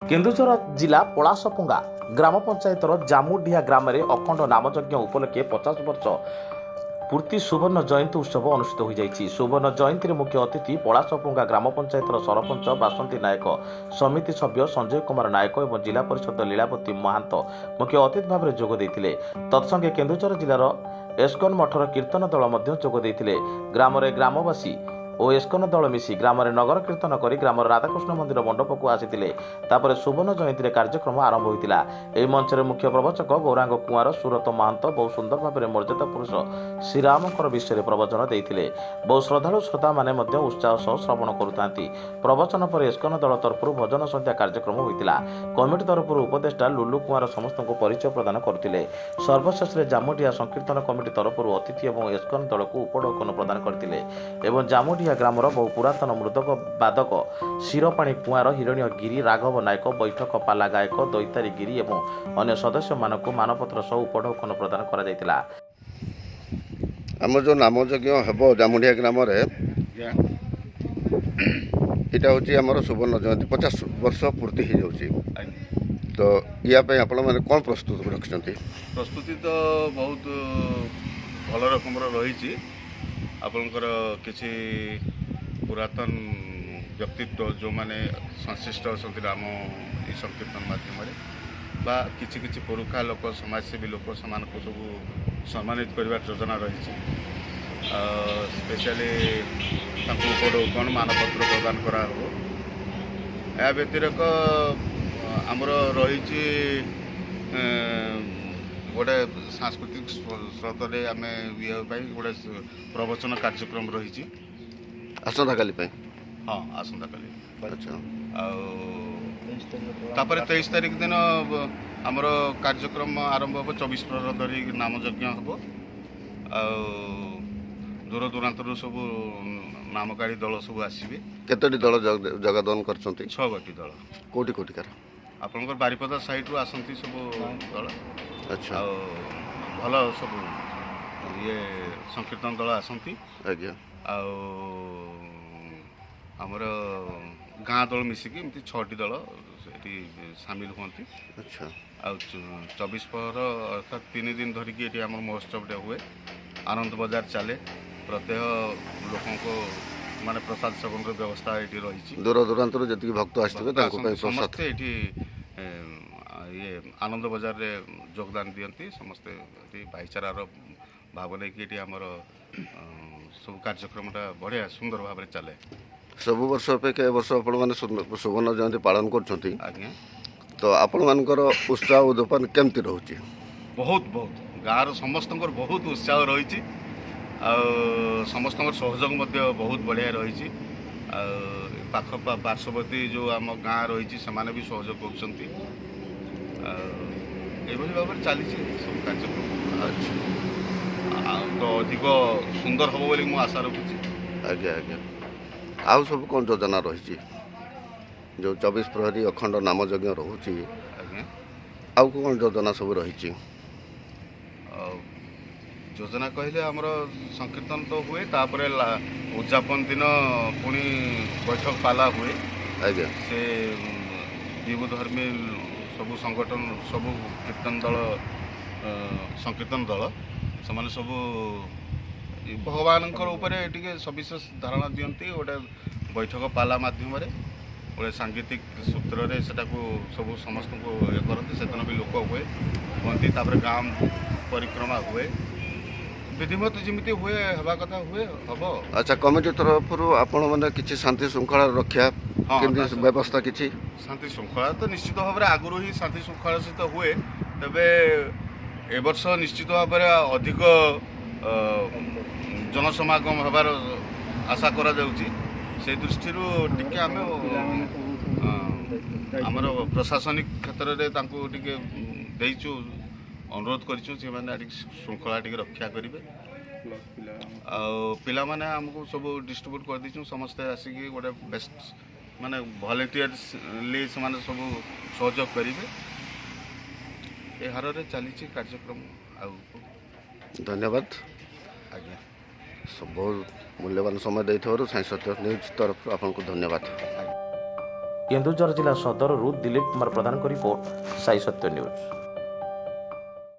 केन्दुझर जिला पलाशपुंगा ग्राम पंचायतर जामुडिया ग्राम में अखंड नामयज्ञ उपलक्षे 50 वर्ष पूर्ति सुवर्ण जयंती उत्सव अनुष्ठित हो जाइछि। सुवर्ण जयंती मुख्य अतिथि पलाशपुंगा ग्राम पंचायतर सरपंच बासंती नायक, समिति सभ्य संजय कुमार नायक और जिला परिषद लीलावती महांत मुख्य अतिथि भाव में जोग देइथिले। तत्संगे केन्दुझर जिलार एस्कन मठर कीर्तन दल जोग देइथिले। ग्राम में ग्रामवासी और एस्कन दल मिसी ग्राम में नगर कीर्तन कर ग्राम राधाकृष्ण मंदिर मंडप को आसीथिले। तापर सुवर्ण जयंती कार्यक्रम आरंभ होइतिला। एही मंच में मुख्य प्रवचक गौरांग कुंवर सुरत महांत बहु सुंदर भाव में मर्यादा पुरुष श्रीरामकर विषय प्रवचन देइथिले। बहु श्रद्धालु श्रोता माने मध्य उत्साह सह श्रवण करुतांती। प्रवचन पर एस्कन दल तरफ भजन संध्या कार्यक्रम होइतिला। कमिटी तरफ उपदेष्टा लुलु कुंवर समस्त को परिचय प्रदान करथिले। सर्वशेष जामुडिया संकीर्तन कमिटी तरफ अतिथि और एस्कन दल को उपढौकन प्रदान करथिले एवं जामुडिया ग्रामर बहु पुरातन मृदक बादक शिरपाणी कुंवर, हिरण्य गिरी, राघव नायक, बैठक पाला गायक, दैतारी गिरी एवं अन्य सदस्य मानक मानपत्र सह उपढौकन प्रदान करा जायतिला। आम जो नामयज्ञ हेब जामुडिया ग्राम इटा हूँ आमर सुवर्ण जयंती 50 वर्ष पूर्ति हो जाऊँगी। तो या आपण मैंने कौन प्रस्तुत रखिंट? प्रस्तुति तो बहुत भल रकम रही। आपणकर किसी पुरातन व्यक्तित्व जो माने संश्लिष्ट अच्छा राम ये संकीर्तन मध्यम बा किसी पुरुखा लोक समाजसेवी लोक सब सम्मानित करने योजना रही। स्पेशली उपढौकन मानपत्र प्रदान करा हो। या व्यतिरिक्त आमर रही गोटे सांस्कृतिक स्रोत आम ये गोटे प्रवचन कार्यक्रम रही। आसंता काली हाँ आसंता काली। अच्छा। तापर 23 तारीख दिन आमर कार्यक्रम आरंभ हम 24 प्रहर धरी नामयज्ञ हम। दूर दूरांतर सब नामकारी दल सब आसवे। केतोटी दल जगदान कर 6 गोटी दल कोटी कोटिकार आपंकर बारिपदा साइड रू आसती सब दल। अच्छा। भल सब ये संकीर्तन दल आसती। आज्ञा आमर गाँ दल मिसिकी एमती 6टी दल ये सामिल होती। अच्छा। आ 24 प्रहर अर्थात 3 दिन धरिकी ये आम महोत्सव हुए। आनंद बाजार चले। प्रत्येक लोकों को माने प्रसाद सेवन व्यवस्था ये रही। दूर दूरांत जी भक्त आसते समस्ते ये आनंद बाजार रे योगदान दियंती। समस्ते भाईचारार भाव नहीं आमर सब कार्यक्रमटा बढ़िया सुंदर भाव में चले। सब वर्ष अपेक्षा ए वर्ष आपने सुवर्ण जयंती पालन कर। आज्ञा तो आपण मानकर उत्साह उद्दीपन केमती रोचे? बहुत बहुत गाँव समस्त बहुत उत्साह रही। समस्त सहयोग बहुत बढ़िया रही। पाख पार्श्ववर्ती जो आम गाँ रही से भी सहयोग कर भाव चली सब कार्यक्रम। तो अधिक सुंदर हम बोली मुझे आशा रखुची। आज्ञा आज्ञा। आउ सब कौन योजना रही जो 24 प्रहरी अखंड नामयज्ञ रोचे? आज्ञा आउ कौन योजना सब रही? योजना कहले आमर संकीर्तन तो हुए। तापर उद्यापन दिन पुणी बैठक पाला हुए। आज्ञा से दिवधर्मी सबू संगठन सबू कीर्तन दल संकीर्तन दल से सब भगवान टे सविशेष धारणा दियंती। गोटे बैठक पाला माध्यम गोटे सांगीतिक सूत्र से सब समस्त को ये करते। से दिन भी लोक हुए हमें। तापर गाँव परिक्रमा हुए। विधिमत जमी हुए हवा कथा हुए हम। अच्छा। कमिटी तरफ आपण मैंने किसी शांति श्रृंखला रक्षा व्यवस्था किसी? शांति श्रृंखला तो निश्चित भाव में आगु ही शांति श्रृंखला सहित हुए। तेबे ए वर्ष निश्चित भाव में अधिक जनसमागम हबार आशा करा जाउची। से दृष्टि टिके आम आमर प्रशासनिक क्षेत्र में देचु अनुरोध करूँ श्रृंखला टी रक्षा करेंगे। पिला माने हमको सब डिस्ट्रीब्यूट कर दीचु। समस्ते आसिक गोटे बेस्ट माने वॉलंटियर्सली से सब सहयोग करेंगे। ए हार रे चली कार्यक्रम। धन्यवाद। आज्ञा सब बहुत मूल्यवान समय देथिबारु साई सत्य न्यूज तरफ आपको धन्यवाद। କେନ୍ଦୁଝର ଜିଲ୍ଲା ସଦରରୁ ଦିଲ୍ଲୀପ କୁମାର ପ୍ରଧାନଙ୍କ ରିପୋର୍ଟ ସାଇ ସତ୍ୟ ନ୍ୟୁଜ୍।